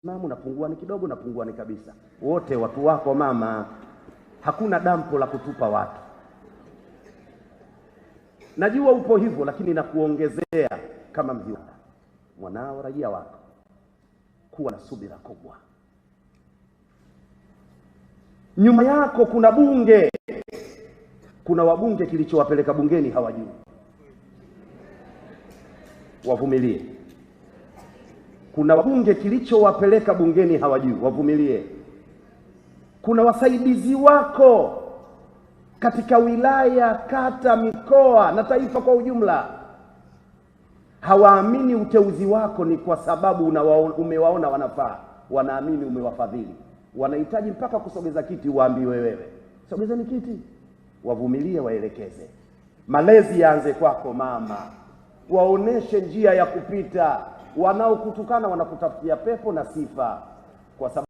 Mama unapungua ni kidogo, napungua ni kabisa. Wote watu wako mama. Hakuna dampo la kutupa watu. Najua upo hivyo, lakini nakuongezea kama mjua. Mwanao raia wako. Kuwa na subira kubwa. Nyuma yako kuna bunge. Kuna wabunge kilichowapeleka bungeni hawajui. Wavumilie. Kuna wabunge kilichowapeleka bungeni hawajui. Wavumilie. Kuna wasaidizi wako katika wilaya, kata, mikoa na taifa kwa ujumla. Hawaamini uteuzi wako ni kwa sababu umewaona wanafaa. Wanaamini umewafadhili. Wanahitaji mpaka kusogeza kiti waambiwe wewe. Sogezeni kiti. Wavumilie, waelekeze. Malezi yaanze kwako mama. Waoneshe njia ya kupita. Wanaokutukana wanakutafutia pepo na sifa kwa sababu